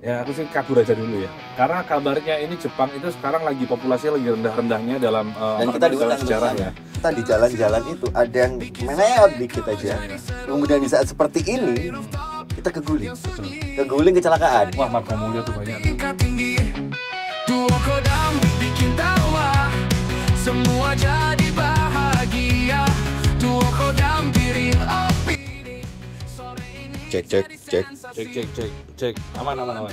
Ya aku sih kabur aja dulu ya. Karena kabarnya ini Jepang itu sekarang lagi populasinya lagi rendah-rendahnya dalam Dan kita diundang sejarah sana. ya. Kita di jalan-jalan itu ada yang meleot dikit aja. Kemudian di saat seperti ini kita keguling kecelakaan. Wah, Marco Mulyo tuh banyak. Duo Kodam bikin tawa, semua jadi bahagia. Duo Kodam piring opini. Sore ini Cek. Aman. Aman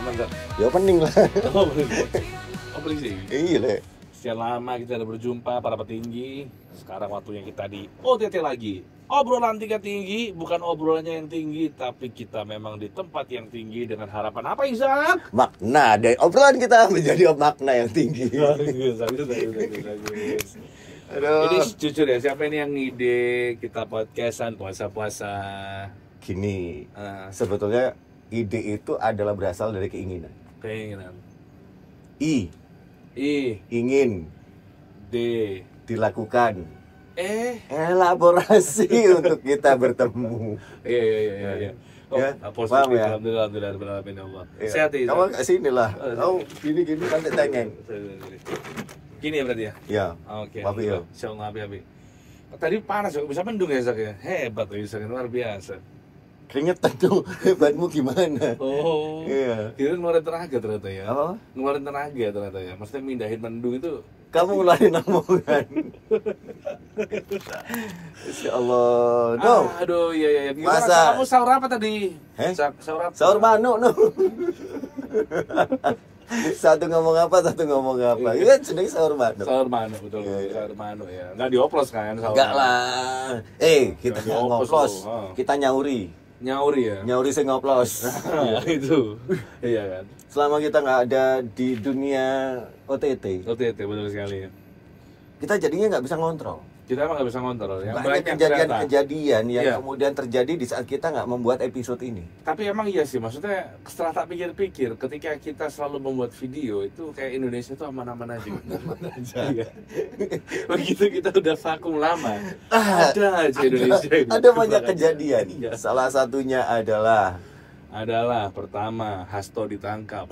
enggak? Ya pening lah. Oh, opening sih. Iya deh. Sekian lama kita udah berjumpa para petinggi. Sekarang waktunya kita di OTT lagi. Obrolan tingkat tinggi, bukan obrolannya yang tinggi, tapi kita memang di tempat yang tinggi dengan harapan apa, Izak? Makna dari obrolan kita menjadi makna yang tinggi. Bagus. Aduh. Ini jujur ya, siapa ini yang ngide kita podcastan puasa-puasa? Gini, sebetulnya ide itu adalah berasal dari keinginan. Keinginan. I, I, ingin D, dilakukan E. elaborasi untuk kita bertemu. Iya. Ya, Positif, paham ya? Alhamdulillah. Iya. Sehat ya. Kamu ke sini lah. Kamu gini kan tanya. Gini ya berarti ya? Ya. Oke. Wapi ya. Insyaallah Abi. Tadi panas ya, bisa mendung ya Zak ya? Hebat tuh Zak, luar biasa. Keringetan tuh, hebatmu gimana? Oh. Iya. Kira ngeluarin tenaga ternyata ya. Apa? Ngeluarin tenaga ternyata ya. Maksudnya mindahin mendung itu. Kamu ngeluarin omongan. Insya Allah. No. Aduh, iya. Gimana Masa? kamu sahur apa tadi? Sahur apa? Sahur manu, no. Satu ngomong apa. Iya, sedang sahur manu. Sahur manu, betul. Iya. Sahur manu ya. Nggak dioplos kan sahur Enggak manu. lah. Kita Nggak dioplos ngoplos. loh, ha. Kita nyauri. Nyauri ya. Nyauri saya ngoplos. Itu. Iya kan. Selama kita nggak ada di dunia OTT, OTT betul sekali ya. kita jadinya nggak bisa ngontrol. Kita emang nggak bisa ngontrol ya. Banyak kejadian-kejadian yang Iya. kemudian terjadi di saat kita nggak membuat episode ini. Tapi emang iya sih, maksudnya setelah tak pikir-pikir, ketika kita selalu membuat video itu kayak Indonesia itu aman-aman aja. Aman aja. Iya. Begitu kita udah vakum lama, ada aja Indonesia ini. Ada banyak kejadian. Iya. Salah satunya adalah pertama Hasto ditangkap.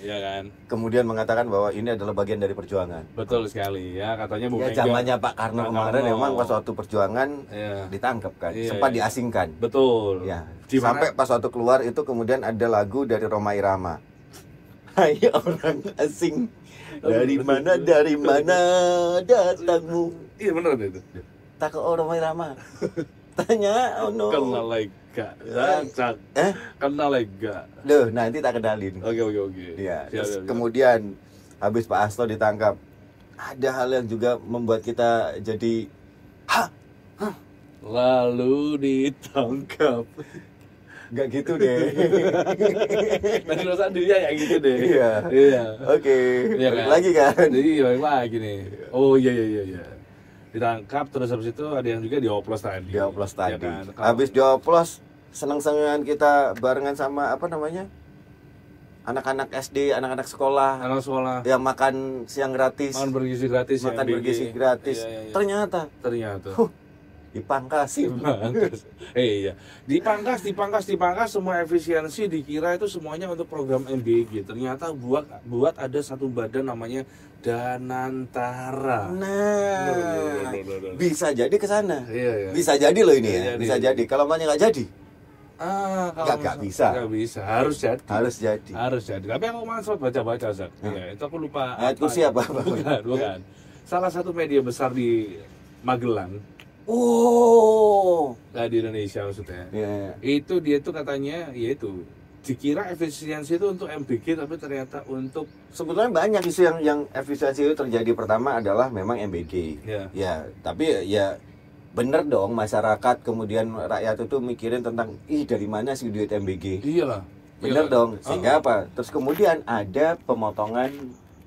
Iya kan. kemudian mengatakan bahwa ini adalah bagian dari perjuangan. Betul sekali ya, katanya Bu Ya Mega. zamannya Pak Karno Pak kemarin Karno. memang pas waktu perjuangan Iya. ditangkap kan, Iya, sempat iya. diasingkan. Betul. Ya, Di mana- sampai pas waktu keluar itu kemudian ada lagu dari Rhoma Irama. Hai orang asing, dari mana datangmu? Iya bener itu. Tak ke Rhoma Irama. Tanya, oh no. Kenal lega. Cak. Kenal lega. Duh, nanti tak kenalin. Oke. Ya, Siap, terus siap. kemudian habis Pak Hasto ditangkap, ada hal yang juga membuat kita jadi Lalu ditangkap. nggak gitu deh. Tadi perasaan dia ya gitu deh. Iya. Iya. Oke, Iya balik kan? lagi kan? Jadi balik lagi nih. Oh iya. Ditangkap terus habis itu ada yang juga dioplos tadi. Dioplos tadi. Ya kan? Habis dioplos, seneng-senengan kita barengan sama apa namanya? Anak-anak SD, anak-anak sekolah anak sekolah yang makan siang gratis, makan bergizi gratis ya, makan MBG. bergizi gratis. Iya. Ternyata Ternyata. dipangkasin. Dipangkas. Iya. Dipangkas semua efisiensi dikira itu semuanya untuk program MBG. Ternyata buat ada satu badan namanya Danantara. Nah, Loh. bisa jadi ke sana. Iya. Bisa jadi loh ini ya. Bisa jadi. Bisa jadi. Kalau maknya nggak jadi, Kalau Nggak bisa. Nggak bisa. Harus jadi. harus jadi. Tapi aku kemarin sempat baca-baca, Zak. Iya, itu aku lupa. Ayat kursi apa? Bukan. Salah satu media besar di Magelang, Oh, di Indonesia maksudnya. ya. Itu dia tuh katanya, yaitu dikira efisiensi itu untuk MBG, tapi ternyata untuk Sebetulnya banyak isu yang efisiensi itu terjadi. Pertama adalah memang MBG. Ya. Ya, tapi ya bener dong masyarakat kemudian rakyat itu mikirin tentang dari mana sih duit MBG. iyalah. Bener dong. Sehingga apa? Terus kemudian ada pemotongan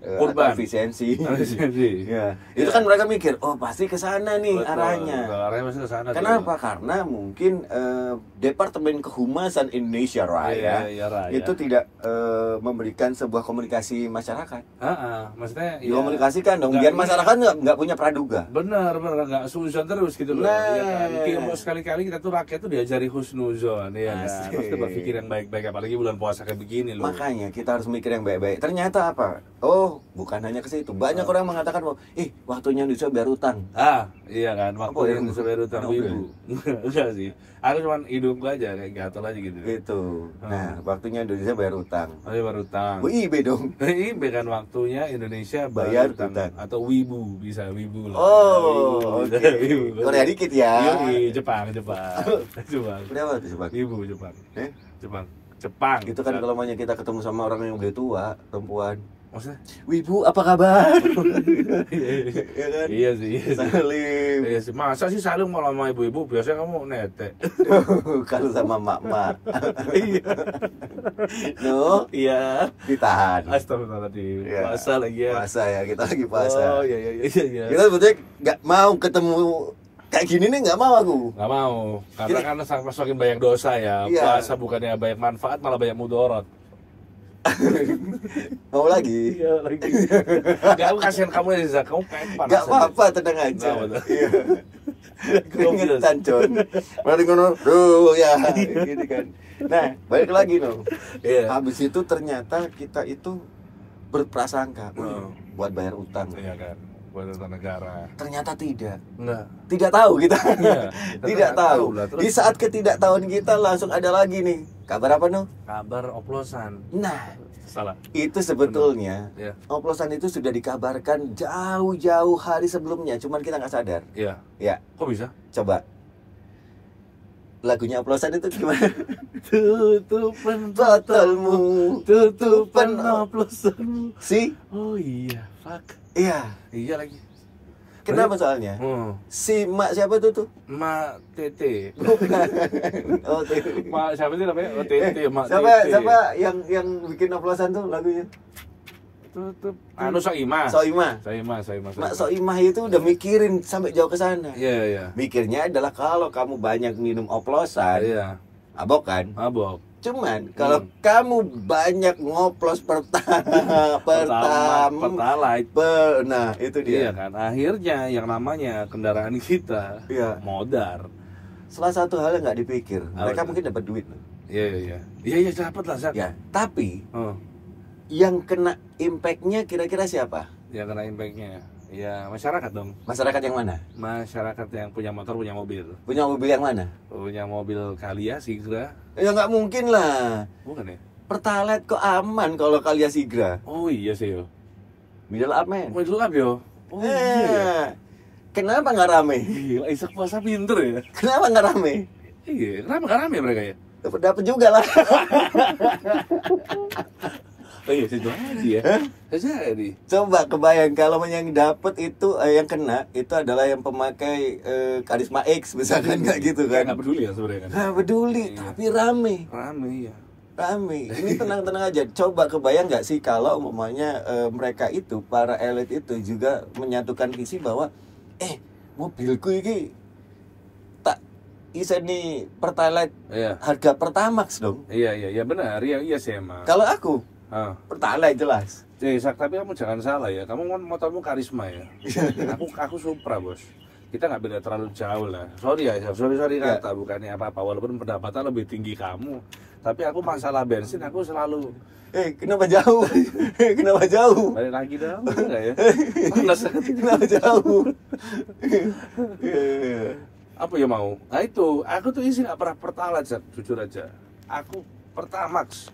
Kurban. efisiensi. Efisiensi. Ya. Itu kan mereka mikir, oh pasti ke sana nih Betul, arahnya. betul, arahnya masih ke sana. Kenapa? Karena mungkin Departemen Kehumasan Indonesia Raya Iya, Raya. itu tidak memberikan sebuah komunikasi masyarakat. Maksudnya Dikomunikasikan dong, nggak, biar masyarakat nggak punya praduga. benar nggak suzon terus gitu loh. Nah. Ya kan? Kayak sekali-kali kita tuh rakyat tuh diajari husnuzon, ya kan. Asik. Pasti berpikir yang baik-baik, apalagi bulan puasa kayak begini loh. Makanya kita harus mikir yang baik-baik. Ternyata apa? Oh, bukan hanya ke situ. Banyak orang mengatakan bahwa, waktunya Indonesia biar utang. Iya kan, Apa waktu ya? yang sebagai utang Kenapa ibu. Enggak sih. Aku cuma hidup aja kayak gatel aja gitu. Gitu. Nah, waktunya Indonesia bayar utang. Oh, iya, baru utang. WIB dong. Ini kan waktunya Indonesia Bayar bayar utang utang. atau wibu, bisa wibu lah. Oh, Wibu. oke. Wibu. Korea dikit ya. Yoi, Jepang. Jepang. Kenapa tuh Jepang? Jepang. Eh? Jepang. Itu kan kalau maunya kita ketemu sama orang yang udah tua, perempuan. Maksudnya? Wibu, apa kabar? Ya kan? Iya sih. Salim. Iya sih. Masa sih saling mau sama ibu-ibu? Biasanya kamu netek. Kalau sama mak-mak. Iya. No, Iya. ditahan. Astagfirullahaladzim. Ya. Puasa lagi ya. Puasa ya, kita lagi puasa. Oh iya. Kita sebetulnya nggak mau ketemu kayak gini nih, nggak mau aku. Nggak mau, karena kan semakin banyak dosa ya. Iya. Puasa bukannya banyak manfaat, malah banyak mudorot. Mau lagi? Iya lagi. Gak, aku kasihan kamu ya Zak, kamu pengen panas. Nggak apa-apa, tenang aja. Nggak apa-apa. Iya. Keringetan Con. Berarti ngono, duh ya, gini kan. Nah, balik lagi no. Iya. Habis itu ternyata kita itu berprasangka, buat bayar utang. Iya kan, buat utang negara. Ternyata tidak. Enggak. Tidak tahu kita. Iya, Tidak nggak tahu. tahu lah. Terus- Di saat ketidaktahuan kita langsung ada lagi nih. Kabar apa no? Kabar oplosan. Nah, Salah. itu sebetulnya Iya. oplosan itu sudah dikabarkan jauh-jauh hari sebelumnya, cuman kita nggak sadar. Iya. Ya, Kok bisa? coba lagunya oplosan itu gimana? Tutupan Botolmu, tutupan oplosanmu. Si? Oh iya, fuck. Iya. Iya lagi. Kenapa soalnya? Si mak siapa tuh? Ma Tete. Bukan. Oh, Ma siapa sih namanya? Oh, Tete, Ma siapa Tete. siapa yang bikin oplosan tuh lagunya? Tutup. Anu Soimah. Soimah. Mak Soimah itu udah mikirin sampai jauh ke sana. Iya. Mikirnya adalah kalau kamu banyak minum oplosan, Iya. mabok kan? Mabok. Cuman kalau kamu banyak ngoplos Pertalite. nah itu Iya dia. kan. Akhirnya yang namanya kendaraan kita Iya. modar. Salah satu hal yang nggak dipikir, mereka Apa? mungkin dapat duit. Iya. Iya dapat lah Zak. Ya, tapi Oh, yang kena impactnya kira-kira siapa? yang kena impact-nya. Ya masyarakat dong. Masyarakat yang mana? Masyarakat yang punya motor, punya mobil. Punya mobil yang mana? Punya mobil Kalia, Sigra. Ya nggak mungkin lah. Bukan ya? Pertalite kok aman kalau kalian Sigra. Oh iya sih yo. Middle up man. Mau dulu up yo. Oh iya ya. Kenapa nggak rame? Gila, Isak puasa pinter ya. Kenapa nggak rame? Iya, kenapa nggak rame mereka ya? Dapat juga lah. Oh iya, situ aja ya. Jadi. Coba kebayang kalau yang dapat itu yang kena itu adalah yang pemakai Karisma X misalkan nggak gitu kan? Nggak peduli ya sebenarnya kan. Nggak peduli, Iya. tapi rame. Rame ya. Rame. Ini tenang-tenang aja. Coba kebayang nggak sih kalau umpamanya mereka itu para elit itu juga menyatukan visi bahwa mobilku ini tak bisa nih Pertalite Iya. harga Pertamax dong. Iya benar. Iya sih emang. Kalau aku Ah. Pertalite jelas. Sak, tapi kamu jangan salah ya. Kamu kan motormu Karisma ya. aku Supra bos. Kita nggak beda terlalu jauh lah. Sorry ya, sorry Ya. kata bukannya apa-apa. Walaupun pendapatan lebih tinggi kamu, tapi aku masalah bensin aku selalu Kenapa jauh? Kenapa jauh? balik lagi dong, enggak ya? Panas. Kenapa jauh? Apa ya mau? Nah itu, aku tuh isi nggak pernah Pertalite, Zak, jujur aja. Aku Pertamax.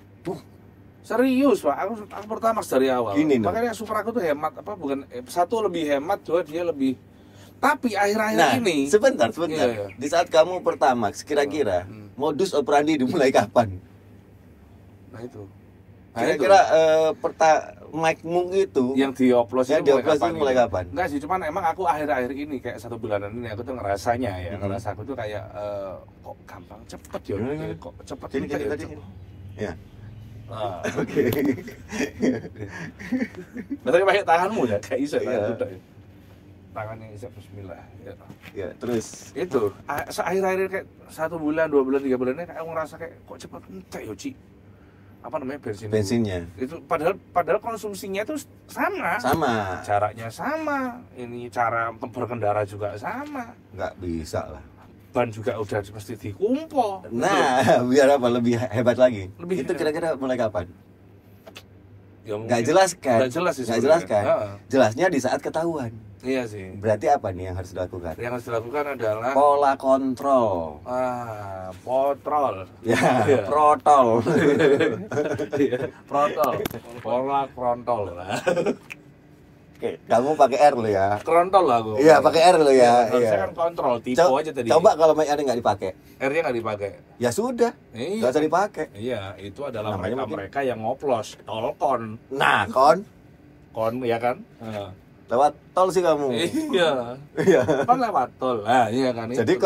Serius pak, aku Pertamax dari awal. Gini, no. Makanya Supra aku tuh hemat, bukan satu lebih hemat, dua dia lebih. Tapi akhir-akhir ini. sebentar. Iya. Di saat kamu Pertamax, kira-kira modus operandi dimulai kapan? Nah itu. Kira-kira Pertamax-mu itu Yang dioplos yang itu dioplos itu mulai kapan? Enggak sih, cuman emang aku akhir-akhir ini kayak 1 bulanan ini aku tuh ngerasanya ya, ngerasa aku tuh kayak kok gampang cepet ya, kok cepet Jadi kayak tadi. cepet. Ya. Nah, Oke. berarti pakai tanganmu ya, kayak iso Iya. udah. Tangannya iso bismillah. Ya. Ya, terus Itu akhir-akhir kayak 1 bulan, 2 bulan, 3 bulannya kayak aku ngerasa kayak kok cepet entek yo, Ci. Apa namanya bensinnya itu padahal konsumsinya itu sama. sama. Jaraknya sama, ini cara berkendara juga sama. Nggak bisa lah. Ban juga udah pasti dikumpo. Nah, biar apa lebih hebat lagi? Lebih Itu hebat. kira-kira mulai kapan? Ya, Nggak mungkin- jelas kan? Nggak jelas sih Nggak sebenarnya. jelas kan? Heeh. Jelasnya di saat ketahuan. Iya sih. Berarti apa nih yang harus dilakukan? Yang harus dilakukan adalah Pola kontrol. potrol. Ya, Iya. protol. Iya, Protol. Pola krontol lah. Oke, kamu pakai R lo ya. Krontol lah aku. Iya, pakai R lo ya. Harusnya Iya. kan kontrol, tipe Co- aja tadi. Coba kalau mic R nggak dipakai, R-nya nggak dipakai. ya sudah, Iya. nggak usah dipakai. Iya, itu adalah Namanya mereka yang ngoplos, tolkon. Nah, kon Ya kan? Heeh. lewat tol sih kamu. Iya. Iya. Kon lewat tol. Nah, iya kan Jadi itu.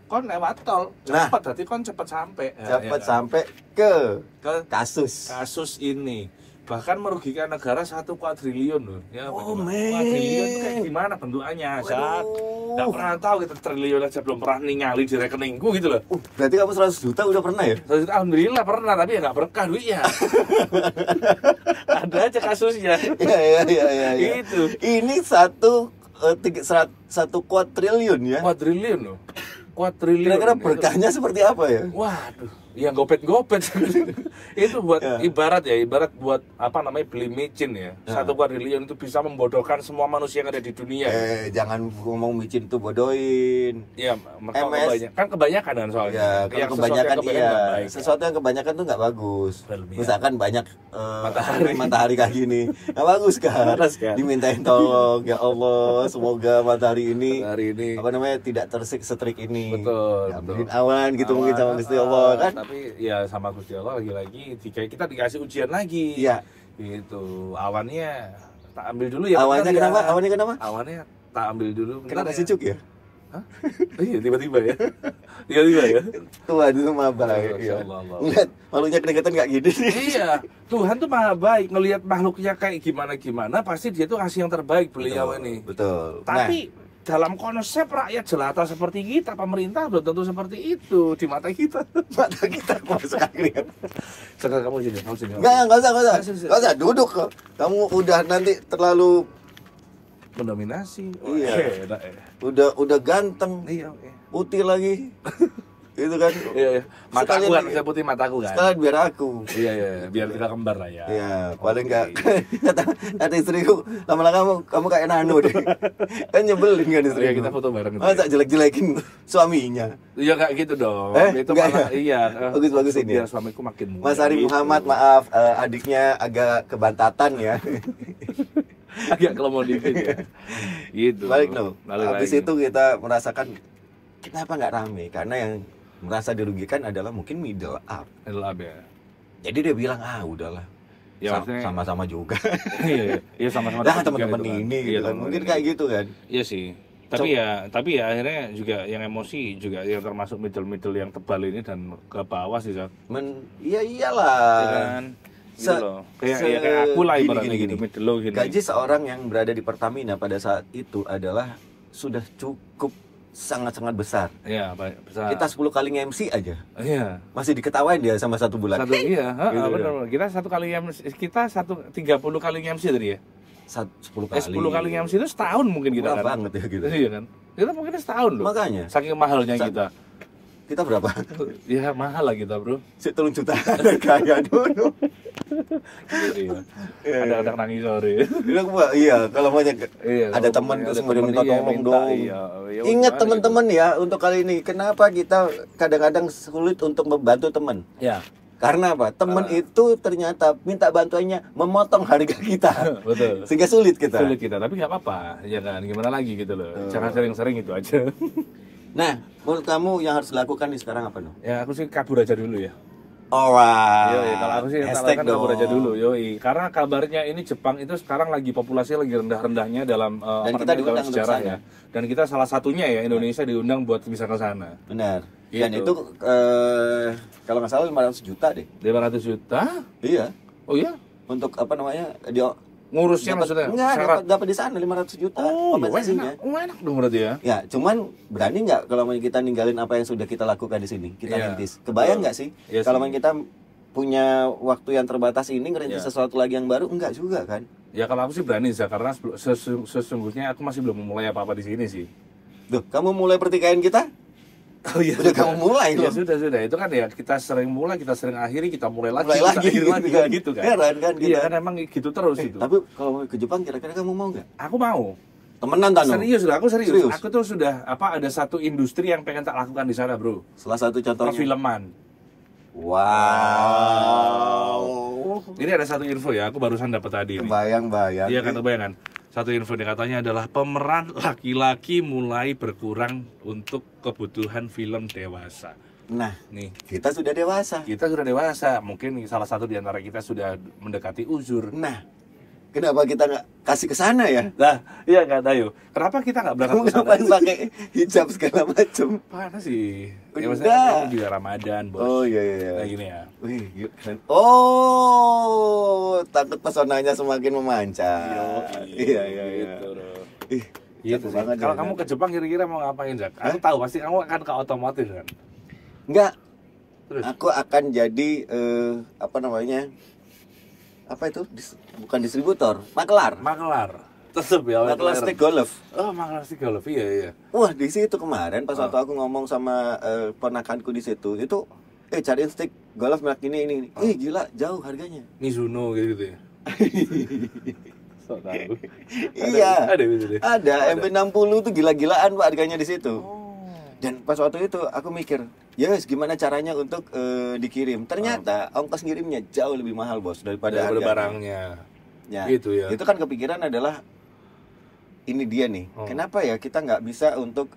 kon lewat tol. Nah. Cepet, berarti kon cepet sampai. Ya, cepat iya kan? sampai ke ke kasus. kasus ini. Bahkan merugikan negara 1 kuadriliun loh. Ya, Oh, bagaimana? man. Kuadriliun itu kayak gimana bentukannya, Zat? Waduh. Nggak pernah tahu kita triliun aja belum pernah ningali di rekeningku gitu loh. Berarti kamu 100 juta udah pernah ya? Terus alhamdulillah pernah, tapi ya nggak berkah duitnya. Ada aja kasusnya. Iya. Itu. Ini satu kuadriliun ya. Kuadriliun loh. Kuadriliun. Kira-kira Itu. berkahnya seperti apa ya? Waduh, yang gopet-gopet. Itu buat Ya. ibarat buat apa namanya beli micin ya. Ya. 1 kuadriliun itu bisa membodohkan semua manusia yang ada di dunia. Jangan ngomong micin tuh bodohin. Iya, MS. kebanyakan kan soalnya. Ya, kalau Yang kebanyakan sesuatu yang iya. nggak baik. Sesuatu yang kebanyakan tuh nggak bagus. Berlebihan. Misalkan banyak Matahari. kayak gini, nggak bagus kan? Panas kan? Dimintain tolong, ya Allah, semoga matahari ini Hari ini apa namanya tidak setrik ini. Betul, Ya, betul. bikin awan gitu mungkin sama Awan, Gusti Allah kan? Tapi ya sama Gusti Allah lagi-lagi kita dikasih ujian lagi. Iya. Gitu. Awannya tak ambil dulu ya. Awannya bentar kenapa? ya. Awannya kenapa? Awannya tak ambil dulu. Kena bentar nasi cuk ya? Hah? Iya, tiba-tiba ya. Tiba-tiba ya. Tuhan itu maha baik. Masya Ya. Allah, Allah. Lihat makhluknya kedekatan nggak gini sih. Iya, Tuhan tuh maha baik. Ngelihat makhluknya kayak gimana pasti dia tuh kasih yang terbaik beliau ini. Betul. Tapi dalam konsep rakyat jelata seperti kita, pemerintah belum tentu seperti itu di mata kita. mata kita masuk sekali. Sekarang kamu sini. Nggak usah. Sini. Nggak usah, duduk kok. Kamu udah nanti terlalu Mendominasi. Iya. Enak, ya. udah ganteng, Iya, oke. putih lagi. Itu kan. Iya. Mataku Sekalian- kan, saya putih mataku kan. Sekalian biar aku. Iya, biar kita kembar lah ya. Iya, paling nggak Oke. kata istriku, lama-lama kamu kayak Nano deh. Kan nyebelin kan istriku. Iya, kita foto bareng gitu. Masa jelek-jelekin suaminya. Iya kayak gitu dong. Itu enggak malah ya? iya. Bagus-bagusin ya? Biar suamiku makin muda. Mas Ari Gitu. Muhammad, maaf, adiknya agak kebantatan ya. Agak kelemon dikit ya. Gitu. Balik no. Balik Habis lagi. itu kita merasakan kenapa nggak rame? Karena yang merasa dirugikan adalah mungkin middle up. Middle up ya. Jadi dia bilang udahlah. Ya, Sa- maksudnya- sama-sama juga. Iya sama-sama. Dah dapat juga teman-teman gitu kan. ini Iya, gitu kan. teman-teman Mungkin ini. kayak gitu kan. Iya sih. Tapi ya akhirnya juga yang emosi juga yang termasuk middle yang tebal ini dan ke bawah sih, Zat. Iya iyalah. Ya kan? Gitu Se- loh. Kayak aku lah ibaratnya gitu, middle low gini. Gaji seorang yang berada di Pertamina pada saat itu adalah sudah cukup sangat-sangat besar. Iya, baik. Besar. Kita 10 kali nge-MC aja. Iya. Masih diketawain dia sama 1 bulan. Satu iya, Gitu, benar. Kita 30 kali MC tadi ya. 10 kali. 10 kali MC itu setahun mungkin kita Murah kan. banget ya gitu. Iya kan. Kita mungkin setahun loh. Makanya. Saking mahalnya kita. Kita berapa? Ya mahal lah kita, Bro. 3 juta. Kaya dulu. Gitu, ya. Ada nangis sore. Iya, kalau banyak Iya, ada kalau teman ada terus teman, minta iya, tolong minta, dong. iya. Ya, Ingat gimana teman-teman ya untuk kali ini kenapa kita kadang-kadang sulit untuk membantu teman. Ya, Karena apa? Teman itu ternyata minta bantuannya memotong harga kita. betul. Sehingga sulit kita. Sulit kita, tapi nggak apa-apa. Ya kan, gimana lagi gitu loh. Jangan sering-sering itu aja. Nah, menurut kamu yang harus dilakukan nih sekarang apa no? Ya aku sih kabur aja dulu ya. Alright. Yoi, kalau aku sih Hashtag kan kabur aja dulu, yoi. Karena kabarnya ini Jepang itu sekarang lagi populasinya lagi rendah-rendahnya dalam Dan apa kita namanya, dalam diundang untuk sejarahnya. Dan kita salah satunya ya Indonesia diundang buat bisa ke sana. Benar. Dan Gitu. itu kalau nggak salah 500 juta deh. 500 juta? Iya. Oh iya? Untuk apa namanya? Dia Ngurusnya maksudnya? Enggak, Syarat? dapat di sana 500 juta Oh, kompensasinya. enak dong berarti ya. Ya, cuman berani nggak kalau kita ninggalin apa yang sudah kita lakukan di sini? Kita Iya. rintis. Kebayang nggak sih? Iya Kalau sih. kita punya waktu yang terbatas ini ngerintis Iya. sesuatu lagi yang baru, enggak juga kan? Ya kalau aku sih berani sih, karena sesungguhnya aku masih belum memulai apa-apa di sini sih. Duh, kamu mulai pertikaian kita? Oh iya. Udah kamu mulai Ya loh. sudah. Itu kan ya kita sering mulai, kita sering akhiri, kita mulai lagi, Mulai kita lagi, akhiri lagi kan? gitu kan. Heran kan kita. Iya kan emang gitu terus itu. Tapi kalau mau ke Jepang kira-kira kamu mau nggak? Aku mau. Temenan Tano? Serius, aku serius. Serius? Aku tuh sudah ada satu industri yang pengen tak lakukan di sana, Bro. Salah satu contohnya. Perfilman. Wow. Ini ada satu info ya, aku barusan dapat tadi nih. Bayang-bayang. Iya kan, kebayangan. Satu info nih katanya adalah pemeran laki-laki mulai berkurang untuk kebutuhan film dewasa. Nah, Nih, kita sudah dewasa. kita sudah dewasa, mungkin salah satu di antara kita sudah mendekati uzur. Nah, kenapa kita nggak kasih ke sana ya? Nah, iya kan, Dayo. Kenapa kita nggak berangkat Kamu ke sana? ngapain pakai hijab segala macam? Panas sih. Ya, Udah. maksudnya ini juga Ramadan, Bos. Oh iya iya. Nah, gini ya. Wih, gila, keren. Oh, takut pesonanya semakin memancar. Iya iya iya. Gitu, Bro. Ih, Gitu cakep sih. banget Kalau ya, kamu Nak. ke Jepang kira-kira mau ngapain, Jak? Aku tahu pasti kamu akan ke otomotif kan. Enggak, Terus aku akan jadi apa namanya? Apa itu? Bukan distributor, makelar. Makelar. Tetep ya. Makelar stick golf. Oh, makelar stick golf. Iya. Wah, di situ kemarin pas waktu aku ngomong sama ponakanku di situ, itu cariin stick golf merek ini. Ih, gila, jauh harganya. Mizuno gitu ya. So tahu. Iya. Ada gitu deh. Ada MP60 tuh gila-gilaan Pak harganya di situ. Oh. Dan pas waktu itu aku mikir, yes gimana caranya untuk dikirim. Ternyata ongkos ngirimnya jauh lebih mahal bos daripada Daripada harganya. barangnya. Ya, Gitu ya. Itu kan kepikiran adalah ini dia nih. Kenapa ya kita nggak bisa untuk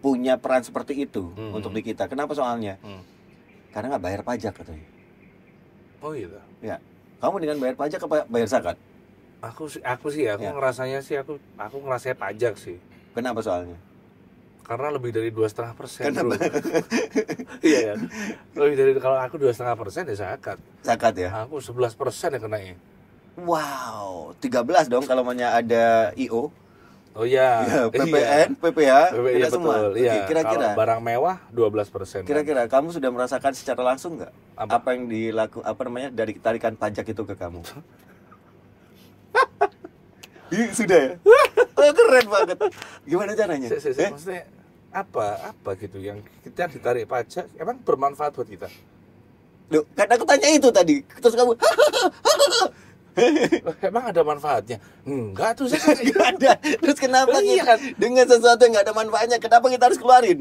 punya peran seperti itu untuk di kita? Kenapa soalnya? Karena nggak bayar pajak katanya. Oh gitu. Ya, kamu dengan bayar pajak apa bayar zakat? Aku Ya. ngerasanya sih aku ngerasanya pajak sih. Kenapa soalnya? Karena lebih dari 2,5%. Kenapa? Bro. Iya kan? Lebih dari kalau aku 2,5% ya zakat. Zakat ya? Aku 11% yang kenanya. Wow, 13 dong kalau namanya ada IO. Oh iya. Ya, PPN, PPH, Iya kita semua. betul. Oke, Iya. kira-kira, Kalau barang mewah 12%. kira-kira kamu sudah merasakan secara langsung nggak Apa? apa yang dari tarikan pajak itu ke kamu? Sudah ya? Oh, keren banget. Gimana caranya? Maksudnya apa gitu yang kita ditarik pajak emang bermanfaat buat kita? Loh, kan aku tanya itu tadi. Terus kamu Emang ada manfaatnya? Enggak tuh saya nggak ada. Terus kenapa Iya kita kan? dengan sesuatu yang nggak ada manfaatnya? Kenapa kita harus keluarin?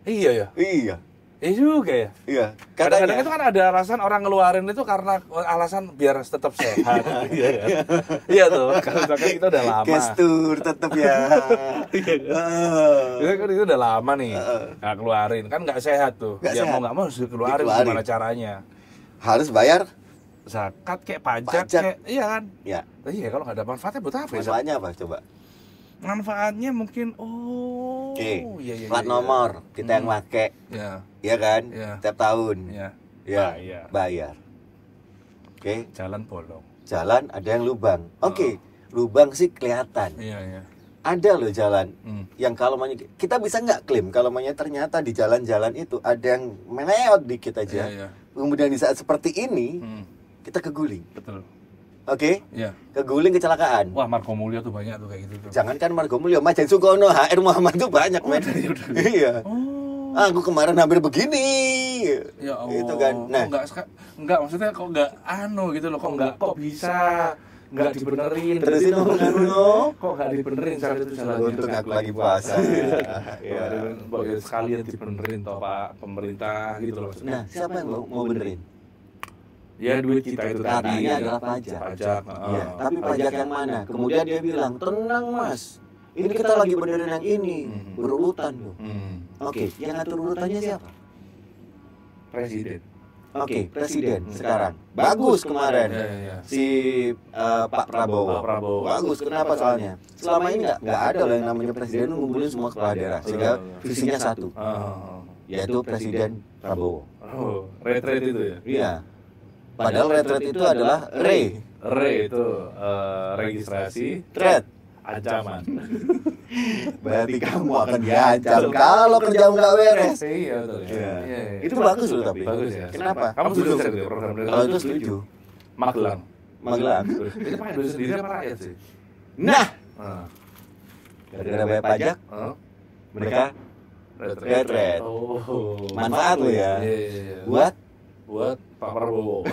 Iya ya. Iya, Iya juga ya. iya. Kadang-kadang itu Katanya. kan ada alasan orang ngeluarin itu karena alasan biar tetap sehat. Iya kan? Iya tuh. Kalau misalkan kita udah lama. Gestur tetap ya. Itu kan itu udah lama nih. Nggak keluarin kan nggak sehat tuh. Nggak Ya sehat. mau nggak mau harus dikeluarin. Dikeluarin. Gimana caranya? Harus bayar? Zakat kayak pajak, Pajak. kayak iya kan? Ya. Iya kalau nggak ada manfaatnya buat apa ya? Zak? Manfaatnya apa coba? Manfaatnya mungkin Oke, iya, plat nomor kita yang pakai, Ya, ya kan? Iya. Tiap tahun, ya. ya, bayar. Oke, Jalan bolong. jalan ada yang lubang. Oke, lubang sih kelihatan. Iya. Ada loh jalan Hmm. yang kalau kita bisa nggak klaim kalau ternyata di jalan-jalan itu ada yang meleot dikit aja. Iya. Kemudian di saat seperti ini Hmm. kita keguling. Betul. Oke, Iya. keguling kecelakaan. Wah, Marco Mulyo tuh banyak tuh kayak gitu tuh. Jangankan Margo Mulyo, Majen Sukono, HR Muhammad tuh banyak, men. Iya. Oh. Aku kemarin hampir begini. Ya Allah. Itu kan. Nah, enggak maksudnya kok enggak gitu loh, kok bisa enggak dibenerin. terusin omongan lu. Kok enggak dibenerin saat itu jalannya. Untung aku lagi puasa. Iya, sekalian dibenerin toh Pak pemerintah gitu loh maksudnya. Nah, siapa yang mau benerin? Ya duit kita itu tadi. Katanya adalah pajak. Pajak. Iya, tapi pajak yang mana? Kemudian dia bilang, "Tenang, Mas. Ini kita lagi benerin yang ini." Berurutan loh. Oke, yang ngatur urutannya siapa? Presiden. Oke, presiden sekarang bagus kemarin. Si Pak Prabowo. Bagus, kenapa soalnya? Selama ini nggak ada loh yang namanya presiden ngumpulin semua kepala daerah, sehingga visinya satu, yaitu Presiden Prabowo. Retret itu ya? Iya. Padahal retret itu adalah Re itu registrasi, Tret. ancaman. Berarti kamu akan diancam kalau kerjamu nggak beres. Iya betul. Iya. Itu bagus loh tapi. Bagus ya. Kenapa? Kamu setuju itu program Kalau itu setuju. Magelang. Itu pakai duit sendiri apa rakyat sih? Nah, gara-gara bayar pajak, mereka retret. Manfaat lo ya. Buat Pak Prabowo.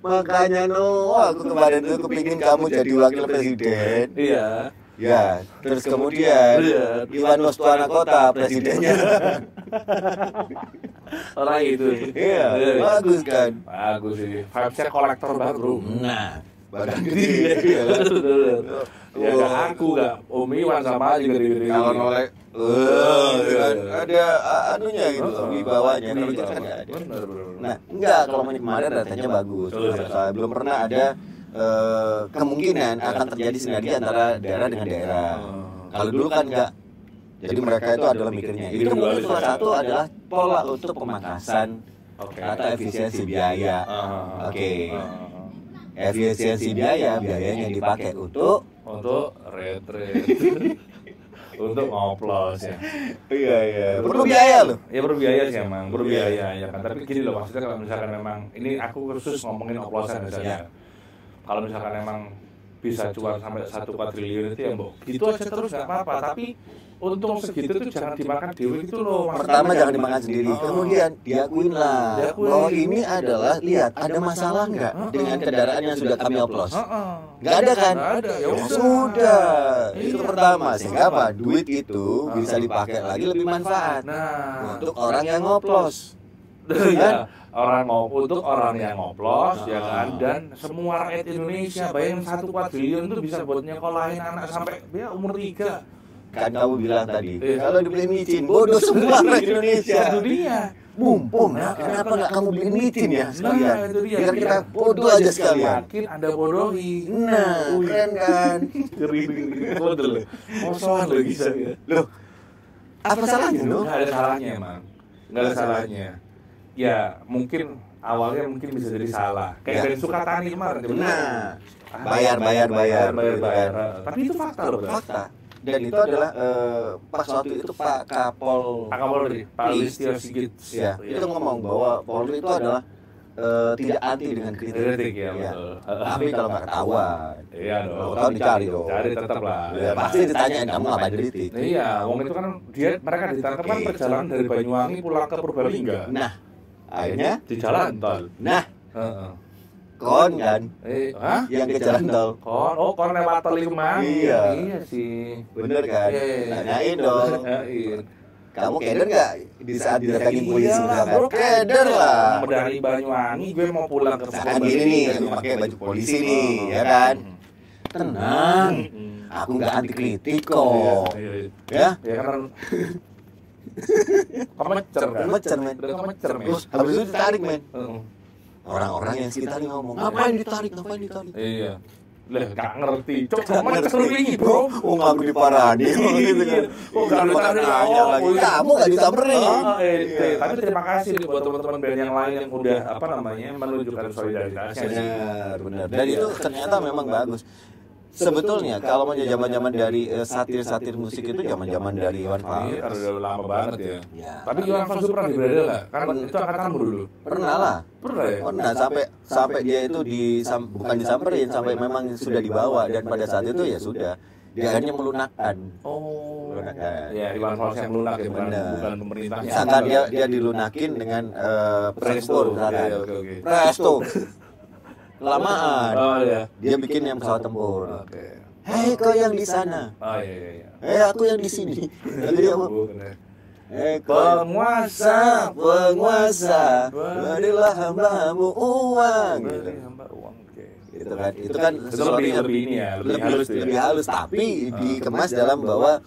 Makanya aku kemarin tuh kepingin kamu jadi wakil presiden. Iya. Ya, terus kemudian Iwan Wastuana Kota presidennya. Orang itu. Iya, bagus kan? Bagus sih. Vibes-nya kolektor baru. Nah, badan gede. Ya gak aku gak Om Iwan sama aja gede-gede. Kalau nolek, ada anunya gitu, wibawanya. Kalau kita kan nggak ada. Nah, enggak, kalau kemarin datanya bagus. Belum pernah ada kemungkinan akan terjadi sinergi antara daerah dengan daerah. Kalau dulu kan enggak. Jadi mereka itu adalah mikirnya. Itu mungkin salah satu adalah pola untuk pemangkasan atau efisiensi biaya. Oke. Efisiensi biayanya dipakai untuk retret. Untuk ngoplos ya. Iya. Perlu biaya loh. Ya perlu biaya sih emang, perlu biaya ya kan. Tapi gini loh, maksudnya kalau misalkan memang ini aku khusus ngomongin oplosan misalnya. Kalau misalkan emang bisa cuan sampai 1 triliun itu ya mbok. Gitu aja terus nggak apa-apa, tapi untung segitu tuh jangan dimakan dewe gitu loh. Pertama jangan dimakan sendiri, kemudian diakuin lah bahwa ini adalah, lihat ada masalah nggak dengan kendaraan yang sudah kami oplos? Nggak ada kan? Nggak ada, ya sudah. Itu pertama, sehingga apa? Duit itu bisa dipakai lagi lebih manfaat untuk orang yang ngoplos. Ya, untuk orang yang ngoplos ya kan, dan semua rakyat Indonesia. Bayangin 1 triliun itu bisa buat nyekolahin anak sampai dia umur 3. Kan kamu bilang tadi, kalau dibeliin micin, bodoh semua rakyat Indonesia. Dunia. Mumpung, kenapa nggak kamu beliin micin ya sekalian? Itu dia. Biar kita bodoh aja sekalian. Makin Anda bodohi. Nah, keren kan? Ngeri. Bodoh loh. Mosohan loh bisa ya. Loh, apa salahnya loh? Nggak ada salahnya emang. Nggak ada salahnya. Ya mungkin awalnya mungkin bisa jadi salah. Kayak dari Sukatani kemarin. Nah, bayar. Tapi itu fakta loh. Fakta. Dan itu adalah pas waktu itu Pak Kapolri, Pak Listio Sigit. Ya, itu ngomong bahwa Polri itu adalah tidak anti dengan kritik. Ya, betul. Tapi kalau nggak ketahuan, iya dong. Kalau dicari dong. Cari tetap lah. Ya, pasti ditanyain kamu ngapain kritik. Iya, wong itu kan mereka ditangkap kan perjalanan dari Banyuwangi pulang ke Purbalingga. Nah, akhirnya di jalan tol. Nah, kon kan? Yang ke jalan tol. Kon lewat tol itu mah. Iya sih. Bener kan? Tanyain dong. Kamu keder nggak di saat didatangin polisi? Keder lah. Dari Banyuwangi gue mau pulang ke Purbalingga. Gini nih, aku pakai baju polisi nih, ya kan? Tenang, aku nggak anti kritik kok. Ya? Ya kan. Kemecer men. Terus habis itu ditarik men. Orang-orang yang sekitarnya ngomong, ngapain ditarik? Iya. Lah gak ngerti. Coba ini bro. Ngaku diparani gitu kan. Gak ditarik lagi. Kamu gak disamperin. Tapi terima kasih nih buat teman-teman band yang lain yang udah menunjukkan solidaritasnya. Benar. Dan itu ternyata memang bagus. Sebetulnya kalau zaman-zaman dari satir musik itu zaman-zaman dari Iwan Fals. Iya, udah lama banget ya. Tapi Iwan Fals pernah di Bradel nggak? Kan itu angkatanmu dulu. Pernah lah. Pernah sampai dia itu bukan disamperin, sampai memang sudah dibawa, dan pada saat itu ya sudah. Dia akhirnya melunakkan. Melunakkan. Ya, Iwan Fals yang melunak ya, bukan pemerintahnya. Misalkan dia dilunakin dengan Presto. Presto. Kelamaan. Dia bikin yang pesawat tempur. Hei kau yang di sana. Hei aku yang di sini. Lalu dia mau. Penguasa, berilah hamba-Mu uang. Gitu kan. Itu kan lebih ini ya, lebih halus tapi dikemas dalam bahwa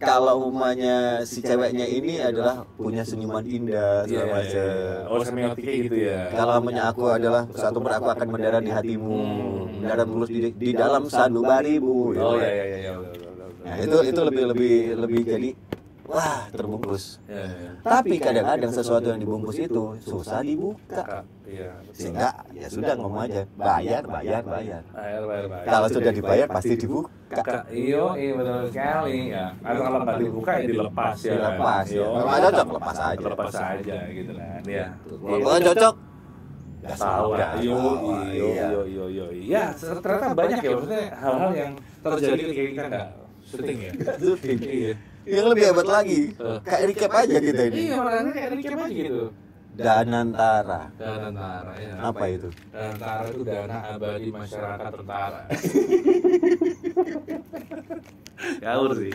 kalau umpamanya si ceweknya ini adalah punya senyuman indah segala macam. Oh, semiotiknya gitu ya. Kalau umpamanya aku adalah satu aku akan mendarat di hatimu, mendarat mulus di dalam sanubarimu. Oh iya. Nah, itu lebih jadi wah, terbungkus. Ya. Tapi kadang-kadang sesuatu yang dibungkus itu susah dibuka. Iya. Sehingga ya sudah ngomong aja, bayar. Bayar. Kalau sudah dibayar pasti dibuka. Iya, betul sekali ya. Atau kalau nggak dibuka ya dilepas ya. Dilepas ya. Yo. Kalau nggak cocok lepas aja. Lepas aja gitu kan. Ya. Kalau nggak cocok, Nggak tahu lah. Yo. Ya, ternyata banyak ya maksudnya hal-hal yang terjadi ketika kita nggak syuting ya. Iya. Yang lebih hebat lagi, kayak recap aja kita ini. Iya, makanya kayak recap aja gitu. Danantara. Danantara ya. Apa itu? Danantara itu dana abadi masyarakat tentara. Gaul sih.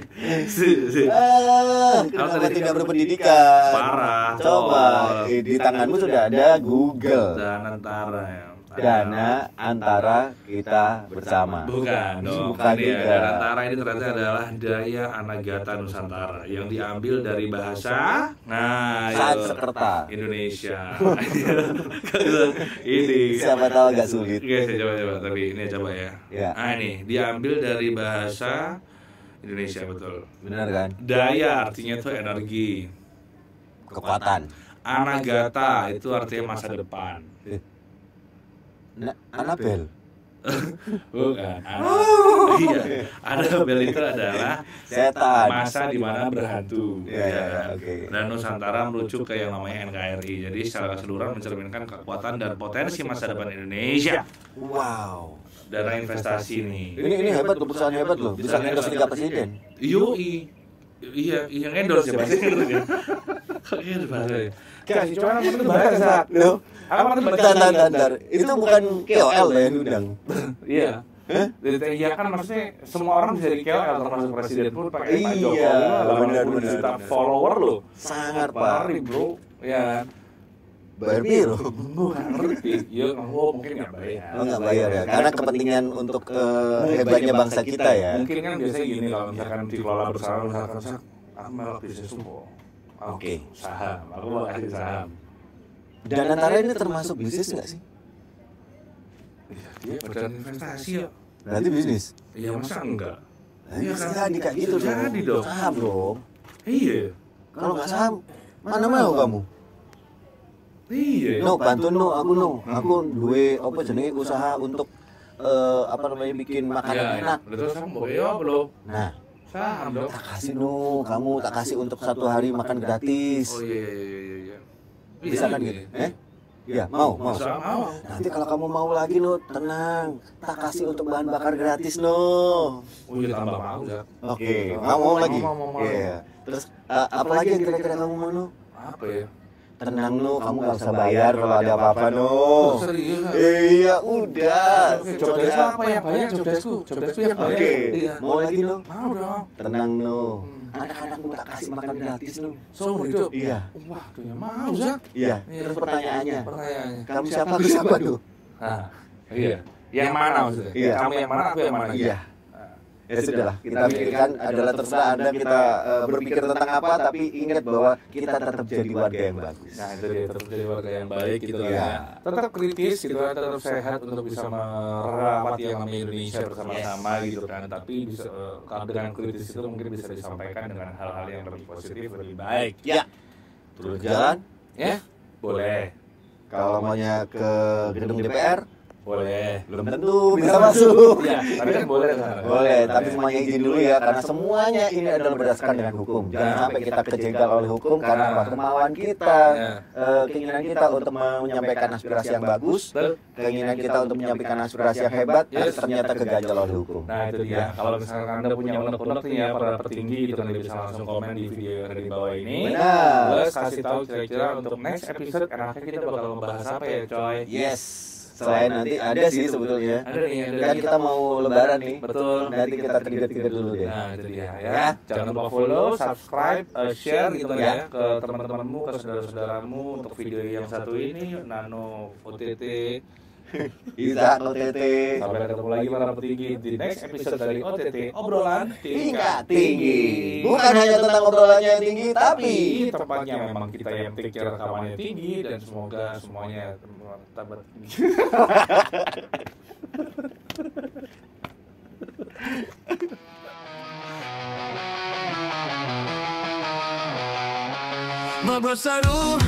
Kenapa tidak berpendidikan? Parah. Coba, di tanganmu sudah ada Google. Danantara ya. Dana antara kita bersama. Bukan dong. Bukan Ini ya, juga. Danantara ini ternyata adalah daya Anagata Nusantara yang diambil dari bahasa Sanskerta. Indonesia. Ini. Siapa tahu agak sulit. Oke, saya coba tapi ini coba ya. Ya. Nah, ini diambil dari bahasa Indonesia betul. Benar kan? Daya artinya itu energi. Kekuatan. Anagata itu artinya masa depan. Anabel. Bukan. Iya. Anabel itu adalah Setan. masa di mana berhantu. Ya, oke. Dan Nusantara merujuk ke yang namanya NKRI. Jadi secara keseluruhan mencerminkan kekuatan dan potensi masa depan Indonesia. Wow. Dana investasi nih. Ini hebat loh, perusahaan hebat loh. Bisa endorse 3 presiden. Yoi. Iya, yang endorse ya bahasa Inggris ya. Kok iya bahasa ya? Kasih cuma itu bahasa. Loh, Apa itu bentar. Itu bukan KOL ya yang diundang. Iya. Iya kan maksudnya semua orang bisa jadi KOL termasuk presiden pun pakai Pak Jokowi. Iya, Benar. benar. Follower loh. Sangat Parah bro. Ya. Bayar piro? Bukan ngerti. Ya mungkin nggak bayar. Oh, nggak bayar ya, karena kepentingan untuk hebatnya bangsa kita ya. Mungkin kan biasanya gini kalau misalkan dikelola bersama misalkan aku melok bisnis umum. Oke. Saham. Aku mau kasih saham. Danantara ini termasuk bisnis nggak sih? Dia badan investasi ya. Berarti bisnis. Iya masa enggak? Nah, bisa jadi kayak gitu dong. Jadi dong. Saham dong. Iya. Kalau nggak saham, mana mau kamu? Iya. No, bantu no, aku duwe apa jenenge usaha untuk apa namanya bikin makanan enak. Terus kamu mau ya belum? Nah, Saham dong. tak kasih no, kamu tak kasih untuk 1 hari makan gratis. Oh iya. Bisa kan gitu? Iya, mau. Saham mau. Nanti kalau kamu mau lagi no, tenang, tak kasih untuk bahan bakar gratis no. Oh iya tambah mau ya. Oke, mau lagi. Mau. Iya. Terus apa lagi yang kira-kira kamu mau no? Apa ya? Tenang no, kamu gak usah bayar kalau ada apa-apa no. Oh, serius? Iya, udah. Jobdeskku apa yang banyak jobdeskku yang banyak. Oke, Iya. mau lagi no? Mau dong. Tenang no. Anak-anakmu tak kasih makan gratis no. Seumur hidup. Iya. Wah, tuh ya mau Zak. Iya. Terus pertanyaannya, Pertanyaannya. kamu siapa? Aku siapa no? Nah, iya. Yang mana maksudnya? Iya. Kamu yang mana, aku yang mana? Iya. Ya sudahlah, kita pikirkan adalah terserah Anda kita berpikir tentang apa, tapi ingat bahwa kita tetap jadi warga yang bagus. Nah itu dia, tetap jadi warga yang baik gitu Iya. ya. Tetap kritis gitu kan, tetap sehat untuk bisa merawat yang namanya Indonesia bersama-sama gitu kan. Tapi bisa dengan kritis itu mungkin bisa disampaikan dengan hal-hal yang lebih positif, lebih baik. Ya. Turun jalan, Ya? Boleh. kalau maunya ke gedung DPR, Boleh. belum tentu bisa masuk. Iya, tapi kan boleh kan? Boleh, tapi semuanya izin dulu ya, karena semuanya ini adalah berdasarkan dengan hukum. Jangan sampai kita kejegal oleh hukum karena apa? Kemauan kita, keinginan kita untuk menyampaikan aspirasi yang bagus, keinginan kita untuk menyampaikan aspirasi yang hebat, tapi ternyata keganjal oleh hukum. Nah itu dia, kalau misalkan Anda punya unek-unek nih ya para petinggi gitu kan bisa langsung komen di video yang ada di bawah ini. Benar. Terus kasih tahu kira-kira untuk next episode enaknya kita bakal membahas apa ya coy. Yes. Selain nanti ada sih sebetulnya. Ada nih, ada Kan nih. kita mau lebaran nih. Betul. Nanti kita trigger dulu deh. Nah itu dia ya. Jangan lupa follow, subscribe, share gitu kan ya ke teman-temanmu, ke saudara-saudaramu untuk video yang satu ini Nano OTT Isa OTT. Sampai ketemu lagi para petinggi di next episode dari OTT obrolan Tingkat tinggi. Bukan hanya tentang obrolannya yang tinggi, tapi tempatnya memang kita yang take care rekamannya tinggi dan semoga semuanya tabat tinggi. Ngobrol seru